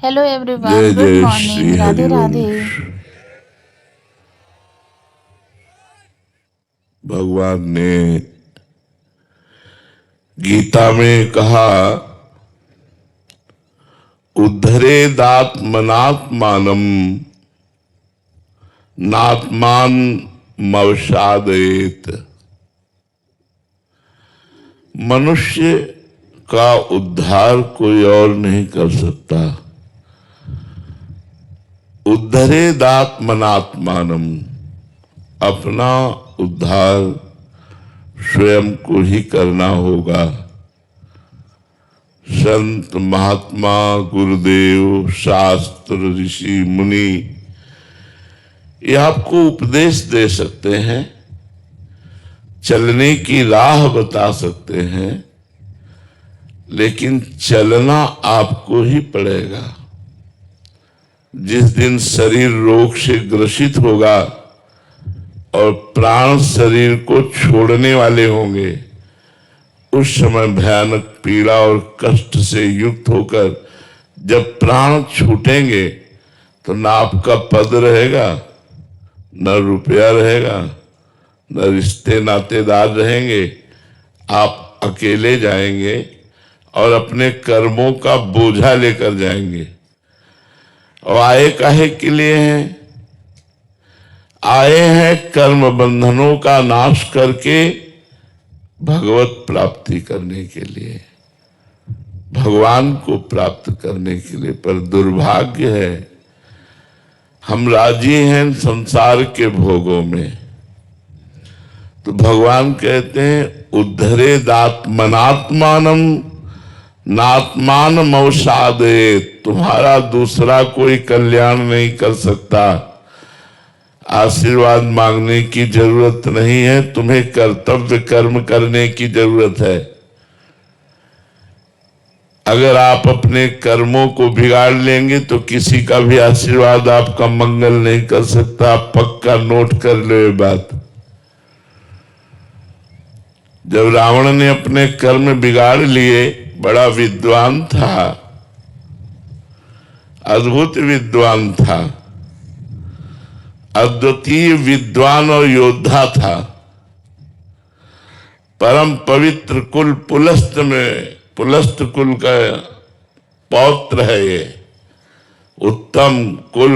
Hello जय everyone, good जय morning, Shri Radhe Radhe. Harivansh. भगवान ने गीता में कहा, उद्धरेदात्मनात्मानम नात्मान मवसादयेत। मनुष्य का उद्धार कोई और नहीं कर सकता। उद्धरेदात्मनात्मानम, अपना उद्धार स्वयं को ही करना होगा। संत महात्मा गुरुदेव शास्त्र ऋषि मुनि ये आपको उपदेश दे सकते हैं, चलने की राह बता सकते हैं, लेकिन चलना आपको ही पड़ेगा। जिस दिन शरीर रोग से ग्रसित होगा और प्राण शरीर को छोड़ने वाले होंगे, उस समय भयानक पीड़ा और कष्ट से युक्त होकर जब प्राण छूटेंगे तो ना आपका पद रहेगा, न रुपया रहेगा, न रिश्ते नातेदार रहेंगे। आप अकेले जाएंगे और अपने कर्मों का बोझा लेकर जाएंगे। और आए काहे के लिए हैं? आए हैं कर्म बंधनों का नाश करके भगवत प्राप्ति करने के लिए, भगवान को प्राप्त करने के लिए। पर दुर्भाग्य है, हम राजी हैं संसार के भोगों में। तो भगवान कहते हैं, उद्धरेदात्मनात्मानम नात्मान मवसादे। तुम्हारा दूसरा कोई कल्याण नहीं कर सकता। आशीर्वाद मांगने की जरूरत नहीं है, तुम्हें कर्तव्य कर्म करने की जरूरत है। अगर आप अपने कर्मों को बिगाड़ लेंगे तो किसी का भी आशीर्वाद आपका मंगल नहीं कर सकता। पक्का नोट कर लो ये बात। जब रावण ने अपने कर्म बिगाड़ लिए, बड़ा विद्वान था, अद्भुत विद्वान था, अद्वितीय विद्वान और योद्धा था। परम पवित्र कुल पुलस्त में, पुलस्त कुल का पौत्र है ये। उत्तम कुल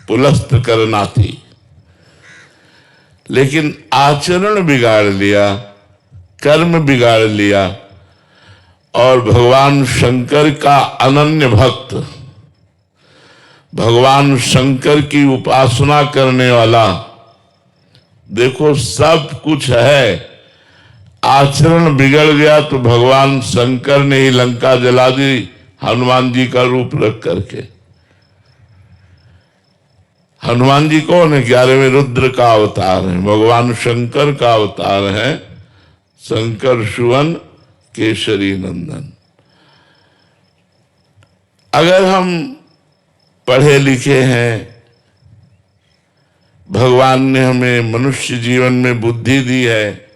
पुलस्त करना थी, लेकिन आचरण बिगाड़ लिया, कर्म बिगाड़ लिया। और भगवान शंकर का अनन्य भक्त, भगवान शंकर की उपासना करने वाला, देखो सब कुछ है, आचरण बिगड़ गया तो भगवान शंकर ने ही लंका जला दी, हनुमान जी का रूप रख करके। हनुमान जी कौन है? 11वें रुद्र का अवतार है, भगवान शंकर का अवतार है। शंकर सुवन केसरी नंदन। अगर हम पढ़े लिखे हैं, भगवान ने हमें मनुष्य जीवन में बुद्धि दी है,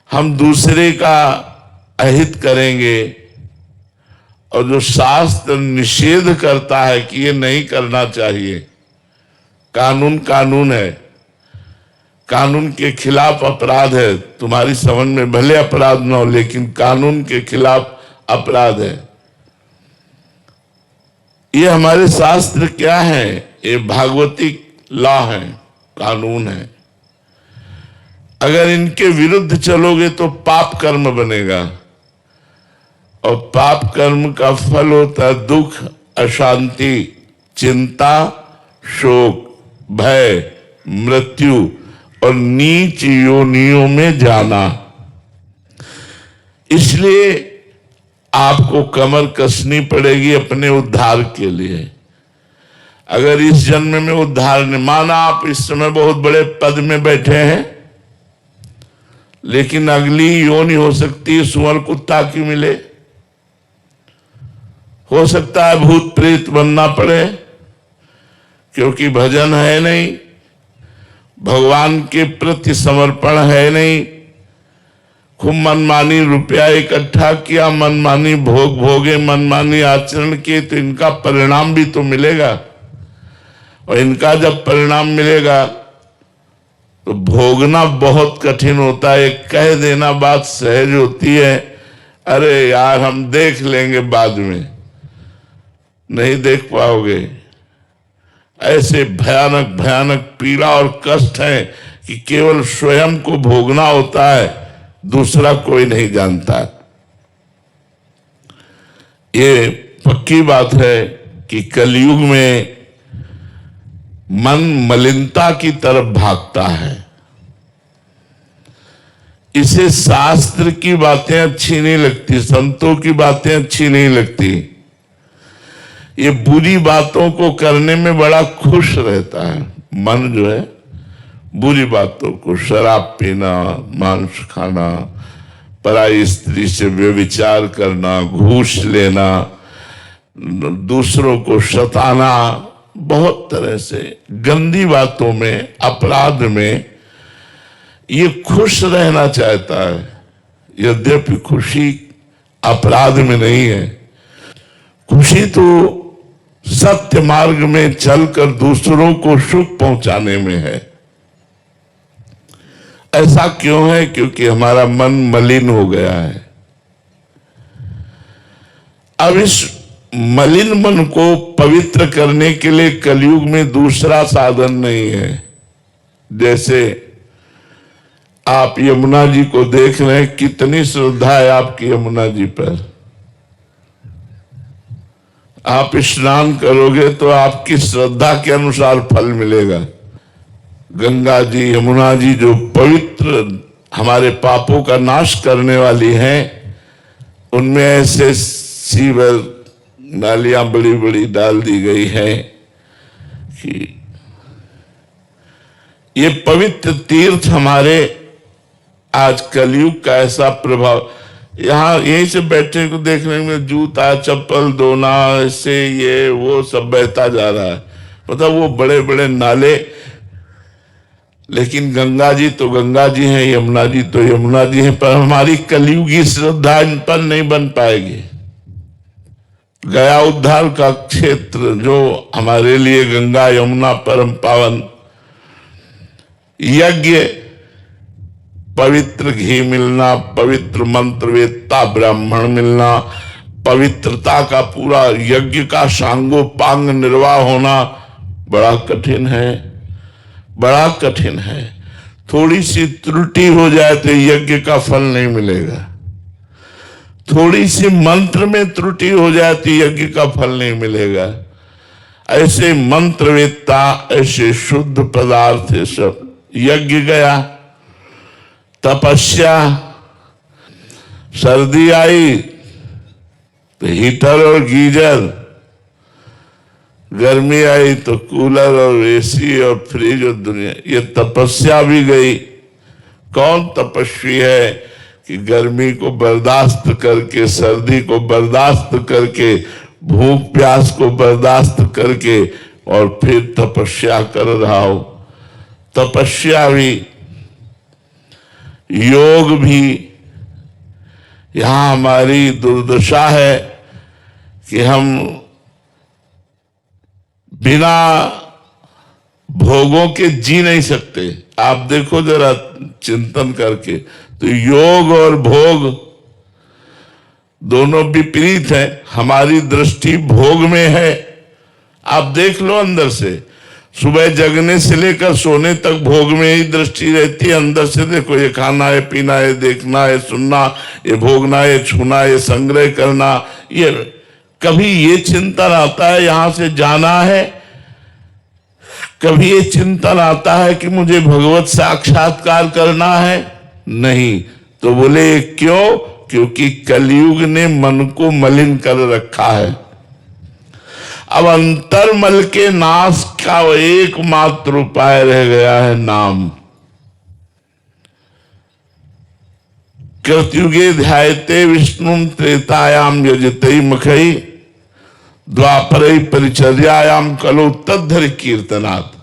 हम दूसरे का अहित करेंगे और जो शास्त्र निषेध करता है कि ये नहीं करना चाहिए, कानून कानून है, कानून के खिलाफ अपराध है। तुम्हारी समझ में भले अपराध न हो, लेकिन कानून के खिलाफ अपराध है। ये हमारे शास्त्र क्या है? ये भागवतिक लॉ है, कानून है। अगर इनके विरुद्ध चलोगे तो पाप कर्म बनेगा, और पाप कर्म का फल होता है दुख, अशांति, चिंता, शोक, भय, मृत्यु और नीच योनियों में जाना। इसलिए आपको कमर कसनी पड़ेगी अपने उद्धार के लिए। अगर इस जन्म में उद्धार ने, माना आप इस समय बहुत बड़े पद में बैठे हैं, लेकिन अगली योनि हो सकती है सुअर कुत्ता की मिले, हो सकता है भूत प्रेत बनना पड़े, क्योंकि भजन है नहीं, भगवान के प्रति समर्पण है नहीं, खूब मनमानी रुपया इकट्ठा किया, मनमानी भोग भोगे, मनमानी आचरण किए, तो इनका परिणाम भी तो मिलेगा। और इनका जब परिणाम मिलेगा तो भोगना बहुत कठिन होता है। कह देना बात सहज होती है, अरे यार हम देख लेंगे बाद में, नहीं देख पाओगे। ऐसे भयानक भयानक पीड़ा और कष्ट है कि केवल स्वयं को भोगना होता है, दूसरा कोई नहीं जानता। ये पक्की बात है कि कलयुग में मन मलिनता की तरफ भागता है। इसे शास्त्र की बातें अच्छी नहीं लगती, संतों की बातें अच्छी नहीं लगती। ये बुरी बातों को करने में बड़ा खुश रहता है। मन जो है बुरी बातों को, शराब पीना, मांस खाना, पराई स्त्री से व्यभिचार करना, घूस लेना, दूसरों को सताना, बहुत तरह से गंदी बातों में, अपराध में ये खुश रहना चाहता है। यद्यपि खुशी अपराध में नहीं है, खुशी तो सत्य मार्ग में चलकर दूसरों को सुख पहुंचाने में है। ऐसा क्यों है? क्योंकि हमारा मन मलिन हो गया है। अब इस मलिन मन को पवित्र करने के लिए कलयुग में दूसरा साधन नहीं है। जैसे आप यमुना जी को देख रहे हैं, कितनी श्रद्धा है आपकी यमुना जी पर। आप स्नान करोगे तो आपकी श्रद्धा के अनुसार फल मिलेगा। गंगा जी, यमुना जी जो पवित्र हमारे पापों का नाश करने वाली हैं, उनमें ऐसे सीवर नालियां बड़ी बड़ी डाल दी गई हैं कि ये पवित्र तीर्थ हमारे आज कलयुग का ऐसा प्रभाव। यहाँ यहीं से बैठे को देखने में जूता चप्पल धोना, ऐसे ये वो सब बहता जा रहा है। मतलब वो बड़े बड़े नाले, लेकिन गंगा जी तो गंगा जी हैं, यमुना जी तो यमुना जी हैं, पर हमारी कलयुगी श्रद्धा इन पर नहीं बन पाएगी। गया उद्धार का क्षेत्र जो हमारे लिए गंगा यमुना परम पावन, यज्ञ, पवित्र घी मिलना, पवित्र मंत्र वेत्ता ब्राह्मण मिलना, पवित्रता का पूरा यज्ञ का सांगोपांग निर्वाह होना बड़ा कठिन है, बड़ा कठिन है। थोड़ी सी त्रुटि हो जाए तो यज्ञ का फल नहीं मिलेगा। थोड़ी सी मंत्र में त्रुटि हो जाए तो यज्ञ का फल नहीं मिलेगा। ऐसे मंत्रवेत्ता, ऐसे शुद्ध पदार्थ सब। यज्ञ गया, तपस्या, सर्दी आई तो हीटर और गीजर, गर्मी आई तो कूलर और एसी और फ्रिज और दुनिया, ये तपस्या भी गई। कौन तपस्वी है कि गर्मी को बर्दाश्त करके, सर्दी को बर्दाश्त करके, भूख प्यास को बर्दाश्त करके और फिर तपस्या कर रहा हो। तपस्या भी, योग भी। यहां हमारी दुर्दशा है कि हम बिना भोगों के जी नहीं सकते। आप देखो जरा चिंतन करके, तो योग और भोग दोनों विपरीत है। हमारी दृष्टि भोग में है। आप देख लो अंदर से, सुबह जगने से लेकर सोने तक भोग में ही दृष्टि रहती है। अंदर से देखो, ये खाना है, पीना है, देखना है, सुनना, ये भोगना है, छूना, ये संग्रह करना। ये कभी ये चिंतन आता है यहां से जाना है, कभी ये चिंतन आता है कि मुझे भगवत साक्षात्कार करना है? नहीं। तो बोले क्यों? क्योंकि कलयुग ने मन को मलिन कर रखा है। अब अंतर्मल के नाश का एकमात्र उपाय रह गया है नाम। कृतयुगे ध्यायते विष्णु त्रेतायाम यजते मुखई द्वापरे परिचर्यायाम कलो तद्धर कीर्तनात्।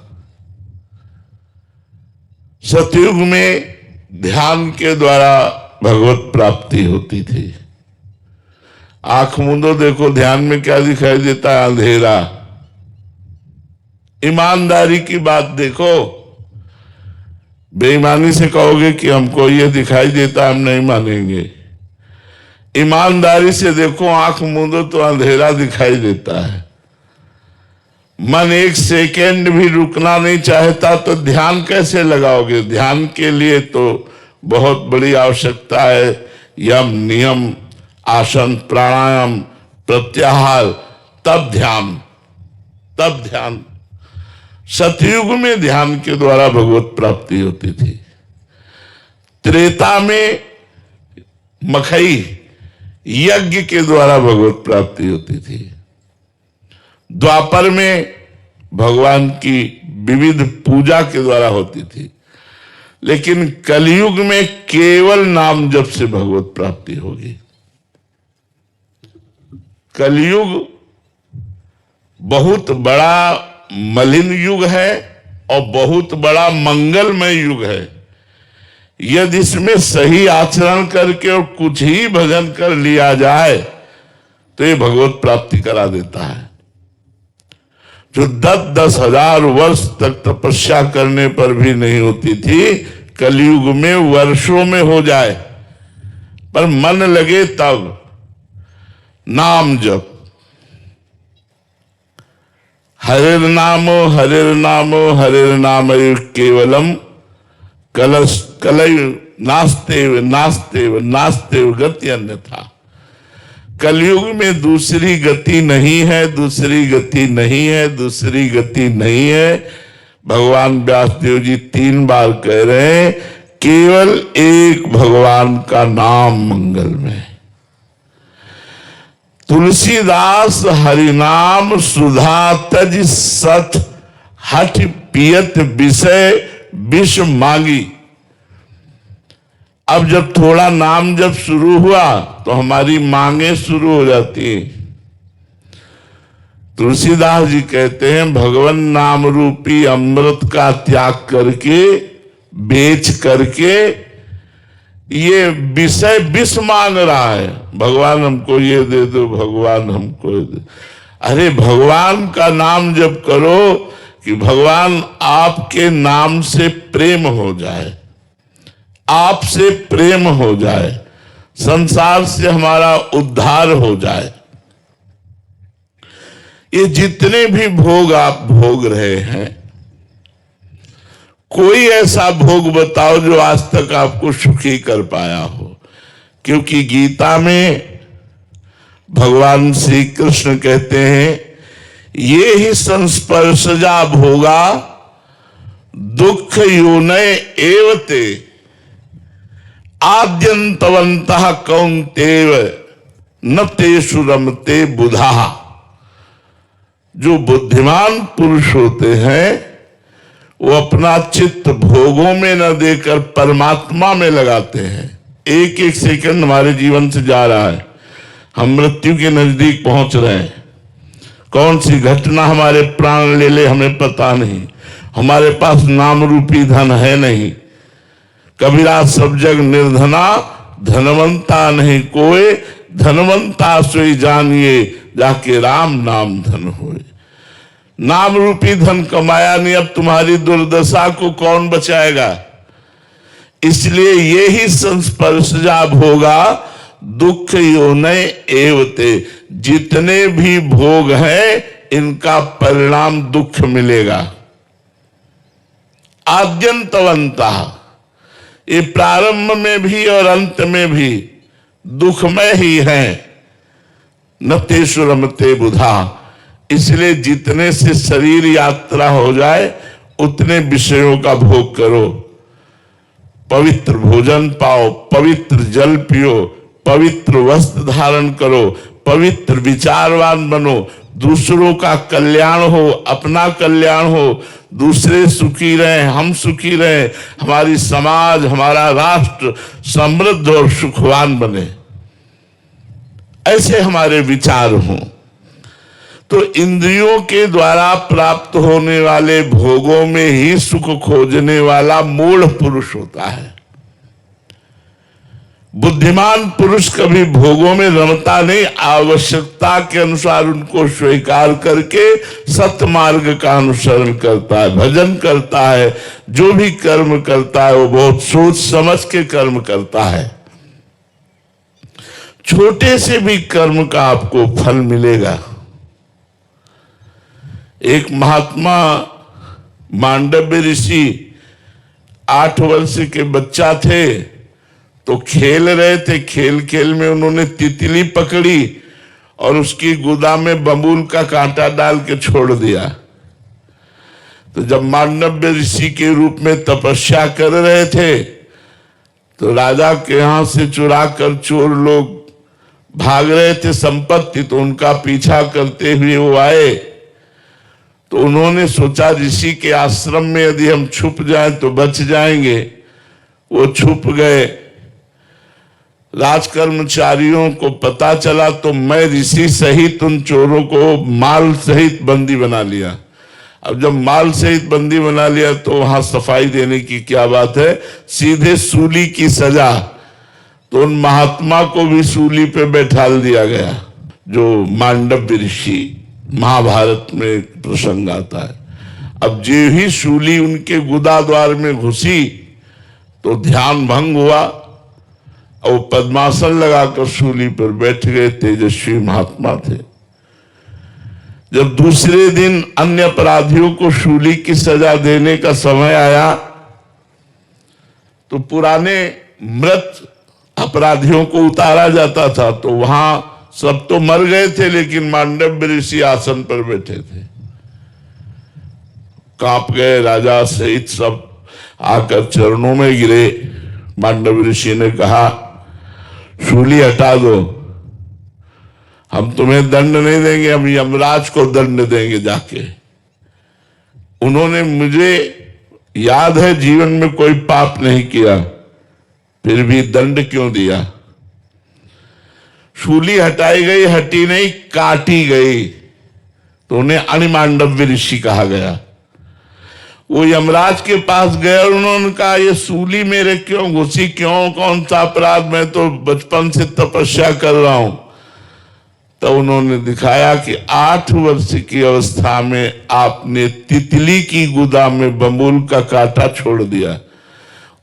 सतयुग में ध्यान के द्वारा भगवत प्राप्ति होती थी। आंख मूंदो, देखो ध्यान में क्या दिखाई देता है? अंधेरा। ईमानदारी की बात देखो, बेईमानी से कहोगे कि हमको ये दिखाई देता, हम नहीं मानेंगे। ईमानदारी से देखो, आंख मूंदो तो अंधेरा दिखाई देता है। मन एक सेकेंड भी रुकना नहीं चाहता तो ध्यान कैसे लगाओगे? ध्यान के लिए तो बहुत बड़ी आवश्यकता है। यम, नियम, आसन, प्राणायाम, प्रत्याहार, तब ध्यान, तब ध्यान। सतयुग में ध्यान के द्वारा भगवत प्राप्ति होती थी। त्रेता में मखई यज्ञ के द्वारा भगवत प्राप्ति होती थी। द्वापर में भगवान की विविध पूजा के द्वारा होती थी। लेकिन कलयुग में केवल नाम जप से भगवत प्राप्ति होगी। कलयुग बहुत बड़ा मलिन युग है और बहुत बड़ा मंगलमय युग है। यदि इसमें सही आचरण करके और कुछ ही भजन कर लिया जाए तो ये भगवत प्राप्ति करा देता है। जो 10-10 हजार वर्ष तक तपस्या करने पर भी नहीं होती थी, कलयुग में वर्षों में हो जाए, पर मन लगे तब। नाम जप, हरिर नामो हरिर नामो हरिर नाम केवलम कलय नास्तेव नास्तेव नास्तेव गति अन्यथा। कलयुग में दूसरी गति नहीं है, दूसरी गति नहीं है, दूसरी गति नहीं है। भगवान व्यासदेव जी 3 बार कह रहे हैं, केवल एक भगवान का नाम मंगल में। तुलसीदास हरिनाम सुधा तज सत हठ पियत विषय विष मांगी। अब जब थोड़ा नाम जब शुरू हुआ तो हमारी मांगे शुरू हो जाती हैं। तुलसीदास जी कहते हैं, भगवान नाम रूपी अमृत का त्याग करके, बेच करके ये विषय विष मांग रहा है। भगवान हमको ये दे दो, भगवान हमको ये दे। अरे भगवान का नाम जब करो कि भगवान आपके नाम से प्रेम हो जाए, आपसे प्रेम हो जाए, संसार से हमारा उद्धार हो जाए। ये जितने भी भोग आप भोग रहे हैं, कोई ऐसा भोग बताओ जो आज तक आपको सुखी कर पाया हो। क्योंकि गीता में भगवान श्री कृष्ण कहते हैं, ये ही संस्पर्शजा भोगा दुख योनय एवते आद्यंतवंतः कौन्तेय न तेषु रमते बुधा। जो बुद्धिमान पुरुष होते हैं वो अपना चित्त भोगों में न देकर परमात्मा में लगाते हैं। एक एक सेकंड हमारे जीवन से जा रहा है, हम मृत्यु के नजदीक पहुंच रहे हैं। कौन सी घटना हमारे प्राण ले ले हमें पता नहीं। हमारे पास नाम रूपी धन है नहीं। कबीरा सब जग निर्धना धनवंता नहीं कोई, धनवंता सोई जानिए जाके राम नाम धन होए। नाम रूपी धन कमाया नहीं, अब तुम्हारी दुर्दशा को कौन बचाएगा? इसलिए ये ही संस्पर्शजा भोगा दुख योनय एवते। जितने भी भोग हैं इनका परिणाम दुख मिलेगा। आद्यंतवंता, ये प्रारंभ में भी और अंत में भी दुखमय ही है। न तेषु रमते बुधा। इसलिए जितने से शरीर यात्रा हो जाए उतने विषयों का भोग करो। पवित्र भोजन पाओ, पवित्र जल पियो, पवित्र वस्त्र धारण करो, पवित्र विचारवान बनो, दूसरों का कल्याण हो, अपना कल्याण हो, दूसरे सुखी रहें, हम सुखी रहें, हमारी समाज, हमारा राष्ट्र समृद्ध और सुखवान बने, ऐसे हमारे विचार हों। तो इंद्रियों के द्वारा प्राप्त होने वाले भोगों में ही सुख खोजने वाला मूढ़ पुरुष होता है। बुद्धिमान पुरुष कभी भोगों में रमता नहीं, आवश्यकता के अनुसार उनको स्वीकार करके सत्य मार्ग का अनुसरण करता है, भजन करता है। जो भी कर्म करता है वो बहुत सोच समझ के कर्म करता है। छोटे से भी कर्म का आपको फल मिलेगा। एक महात्मा मांडव्य ऋषि 8 वर्ष के बच्चा थे, तो खेल रहे थे। खेल खेल में उन्होंने तितली पकड़ी और उसकी गुदा में बबूल का कांटा डाल के छोड़ दिया। तो जब मांडव्य ऋषि के रूप में तपस्या कर रहे थे, तो राजा के यहां से चुरा कर चोर लोग भाग रहे थे संपत्ति, तो उनका पीछा करते हुए वो आए। तो उन्होंने सोचा ऋषि के आश्रम में यदि हम छुप जाएं तो बच जाएंगे। वो छुप गए। राजकर्मचारियों को पता चला तो मैं ऋषि सहित उन चोरों को माल सहित बंदी बना लिया। अब जब माल सहित बंदी बना लिया तो वहां सफाई देने की क्या बात है, सीधे सूली की सजा। तो उन महात्मा को भी सूली पे बैठाल दिया गया। जो मांडव्य ऋषि, महाभारत में एक प्रसंग आता है। अब जो ही सूली उनके गुदा द्वार में घुसी तो ध्यान भंग हुआ और पद्मासन लगाकर सूली पर बैठ गए। तेजस्वी महात्मा थे। जब दूसरे दिन अन्य अपराधियों को सूली की सजा देने का समय आया तो पुराने मृत अपराधियों को उतारा जाता था। तो वहां सब तो मर गए थे, लेकिन मांडव्य ऋषि आसन पर बैठे थे। कांप गए। राजा सहित सब आकर चरणों में गिरे। मांडव्य ऋषि ने कहा, शूली हटा दो, हम तुम्हें दंड नहीं देंगे, हम यमराज को दंड देंगे जाके। उन्होंने, मुझे याद है जीवन में कोई पाप नहीं किया, फिर भी दंड क्यों दिया। शूली हटाई गई, हटी नहीं, काटी गई, तो उन्हें अनिमांडव्य ऋषि कहा गया। वो यमराज के पास गए और उन्होंने कहा, ये सूली मेरे क्यों घुसी, क्यों, कौन सा अपराध, मैं तो बचपन से तपस्या कर रहा हूं। तो उन्होंने दिखाया कि 8 वर्ष की अवस्था में आपने तितली की गुदा में बबूल का कांटा छोड़ दिया।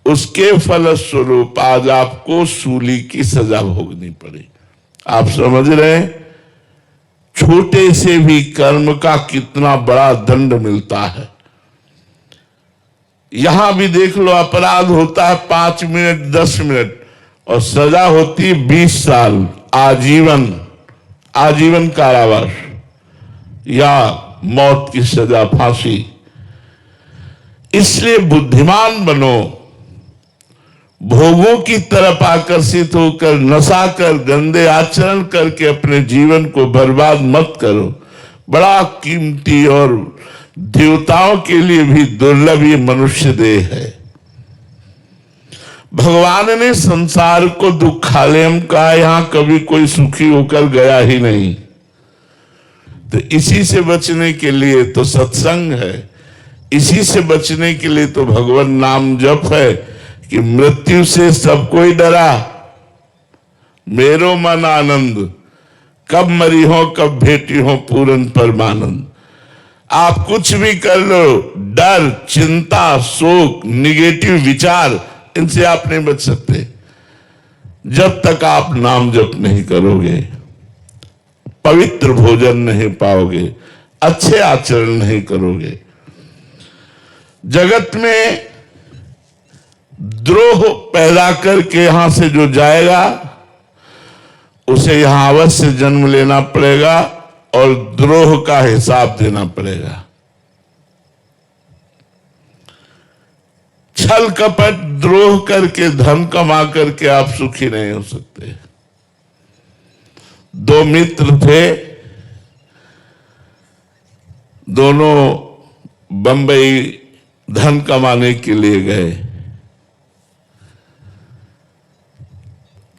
उसके फलस्वरूप आज आपको सूली की सजा भोगनी पड़ी। आप समझ रहे हैं, छोटे से भी कर्म का कितना बड़ा दंड मिलता है। यहां भी देख लो, अपराध होता है 5 मिनट 10 मिनट और सजा होती 20 साल, आजीवन, आजीवन कारावास या मौत की सजा, फांसी। इसलिए बुद्धिमान बनो। भोगों की तरफ आकर्षित होकर नशा कर गंदे आचरण करके अपने जीवन को बर्बाद मत करो। बड़ा कीमती और देवताओं के लिए भी दुर्लभ ये मनुष्य देह है। भगवान ने संसार को दुखालयम कहा, यहां कभी कोई सुखी होकर गया ही नहीं। तो इसी से बचने के लिए तो सत्संग है, इसी से बचने के लिए तो भगवान नाम जप है कि मृत्यु से सब कोई डरा, मेरो मन आनंद, कब मरी हो कब भेटी हो पूरन परमानंद। आप कुछ भी कर लो, डर, चिंता, शोक, निगेटिव विचार, इनसे आप नहीं बच सकते जब तक आप नाम जप नहीं करोगे, पवित्र भोजन नहीं पाओगे, अच्छे आचरण नहीं करोगे। जगत में द्रोह पैदा करके यहां से जो जाएगा उसे यहां अवश्य जन्म लेना पड़ेगा और द्रोह का हिसाब देना पड़ेगा। छल कपट द्रोह करके धन कमा करके आप सुखी नहीं हो सकते। 2 मित्र थे, दोनों बंबई धन कमाने के लिए गए।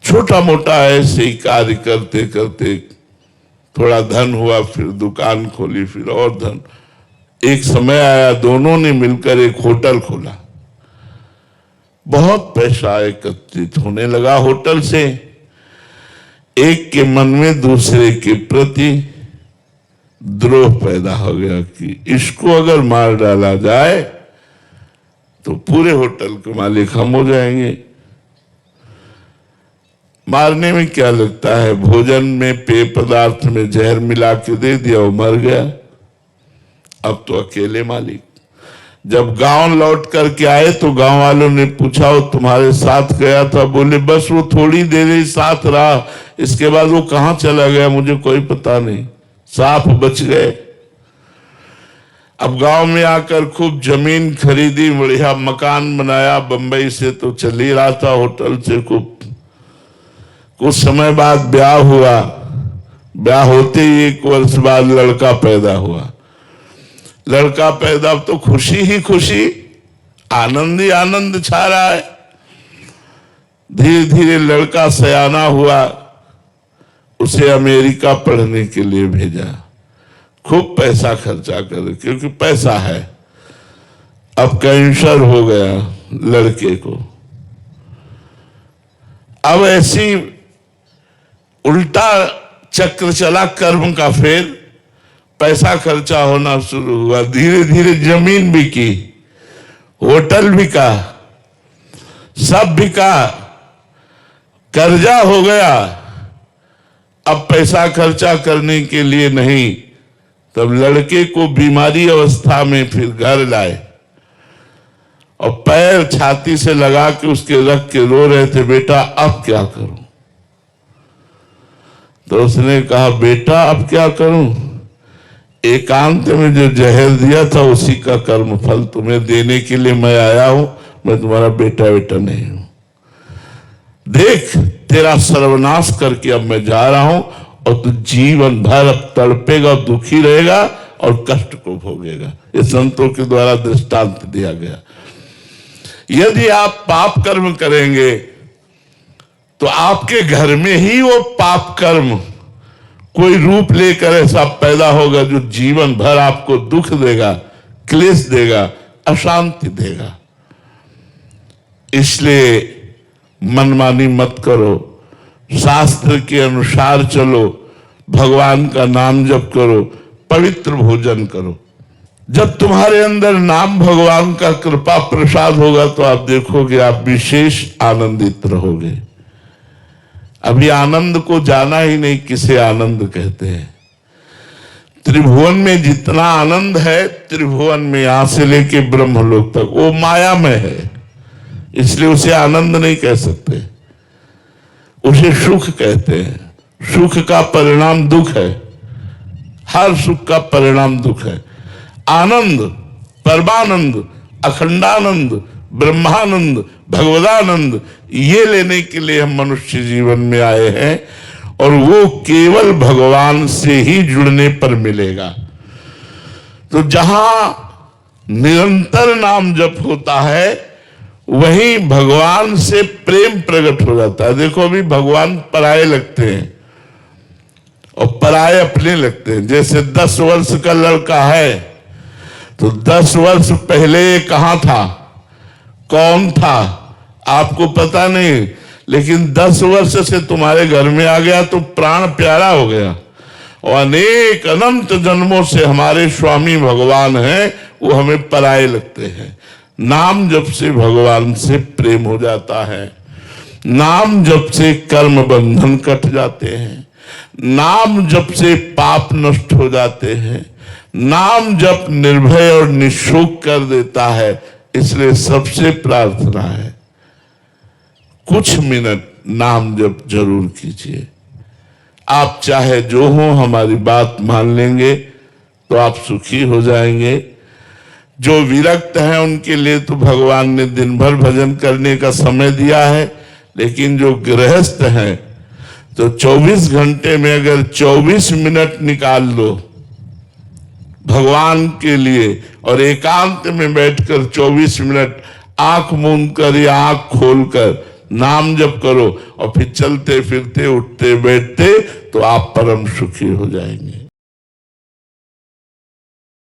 छोटा मोटा ऐसे ही कार्य करते करते थोड़ा धन हुआ, फिर दुकान खोली, फिर और धन। एक समय आया दोनों ने मिलकर एक होटल खोला। बहुत पैसा एकत्रित होने लगा होटल से। एक के मन में दूसरे के प्रति द्रोह पैदा हो गया कि इसको अगर मार डाला जाए तो पूरे होटल के मालिक हम हो जाएंगे। मारने में क्या लगता है, भोजन में पेय पदार्थ में जहर मिला के दे दिया, वो मर गया। अब तो अकेले मालिक। जब गांव लौट करके आए तो गांव वालों ने पूछा वो तुम्हारे साथ गया था? बोले बस वो थोड़ी देर ही साथ रहा, इसके बाद वो कहां चला गया मुझे कोई पता नहीं, साफ बच गए। अब गांव में आकर खूब जमीन खरीदी, बढ़िया मकान बनाया। बंबई से तो चल ही रहा था होटल से। कुछ समय बाद ब्याह हुआ। ब्याह होते ही 1 वर्ष बाद लड़का पैदा हुआ। लड़का पैदा तो खुशी ही खुशी, आनंद ही आनंद छा रहा है। धीरे धीरे लड़का सयाना हुआ, उसे अमेरिका पढ़ने के लिए भेजा। खूब पैसा खर्चा कर, क्योंकि पैसा है। अब कैंसर हो गया लड़के को। अब ऐसी उल्टा चक्र चला कर्म का। फिर पैसा खर्चा होना शुरू हुआ। धीरे धीरे जमीन बिकी, होटल बिका, सब बिका, कर्जा हो गया। अब पैसा खर्चा करने के लिए नहीं, तब लड़के को बीमारी अवस्था में फिर घर लाए और पैर छाती से लगा के उसके रख के रो रहे थे, बेटा अब क्या करूं? तो उसने कहा, बेटा अब क्या करूं? एकांत में जो जहर दिया था उसी का कर्म फल तुम्हें देने के लिए मैं आया हूं। मैं तुम्हारा बेटा बेटा नहीं हूं। देख तेरा सर्वनाश करके अब मैं जा रहा हूं और तू जीवन भर अब तड़पेगा, दुखी रहेगा और कष्ट को भोगेगा। ये संतों के द्वारा दृष्टांत दिया गया। यदि आप पाप कर्म करेंगे तो आपके घर में ही वो पाप कर्म कोई रूप लेकर ऐसा पैदा होगा जो जीवन भर आपको दुख देगा, क्लेश देगा, अशांति देगा। इसलिए मनमानी मत करो, शास्त्र के अनुसार चलो, भगवान का नाम जप करो, पवित्र भोजन करो। जब तुम्हारे अंदर नाम भगवान का कृपा प्रसाद होगा तो आप देखोगे आप विशेष आनंदित रहोगे। अभी आनंद को जाना ही नहीं, किसे आनंद कहते हैं। त्रिभुवन में जितना आनंद है, त्रिभुवन में यहां से लेके ब्रह्मलोक तक वो माया में है, इसलिए उसे आनंद नहीं कह सकते, उसे सुख कहते हैं। सुख का परिणाम दुख है, हर सुख का परिणाम दुख है। आनंद, परमानंद, अखंडानंद, ब्रह्मानंद, भगवदानंद, ये लेने के लिए हम मनुष्य जीवन में आए हैं और वो केवल भगवान से ही जुड़ने पर मिलेगा। तो जहां निरंतर नाम जप होता है वहीं भगवान से प्रेम प्रकट हो जाता है। देखो अभी भगवान पराये लगते हैं और पराये अपने लगते हैं। जैसे 10 वर्ष का लड़का है तो 10 वर्ष पहले कहां था, कौन था, आपको पता नहीं, लेकिन 10 वर्ष से तुम्हारे घर में आ गया तो प्राण प्यारा हो गया। और अनेक अनंत जन्मों से हमारे स्वामी भगवान हैं, वो हमें पराये लगते हैं। नाम जप से भगवान से प्रेम हो जाता है। नाम जप से कर्म बंधन कट जाते हैं। नाम जप से पाप नष्ट हो जाते हैं। नाम जप निर्भय और निशोक कर देता है। इसलिए सबसे प्रार्थना है कुछ मिनट नाम जप जरूर कीजिए। आप चाहे जो हो, हमारी बात मान लेंगे तो आप सुखी हो जाएंगे। जो विरक्त हैं उनके लिए तो भगवान ने दिन भर भजन करने का समय दिया है, लेकिन जो गृहस्थ हैं तो 24 घंटे में अगर 24 मिनट निकाल लो भगवान के लिए और एकांत में बैठकर 24 मिनट आंख मूंद कर या आंख खोलकर नाम जप करो और फिर चलते फिरते उठते बैठते तो आप परम सुखी हो जाएंगे।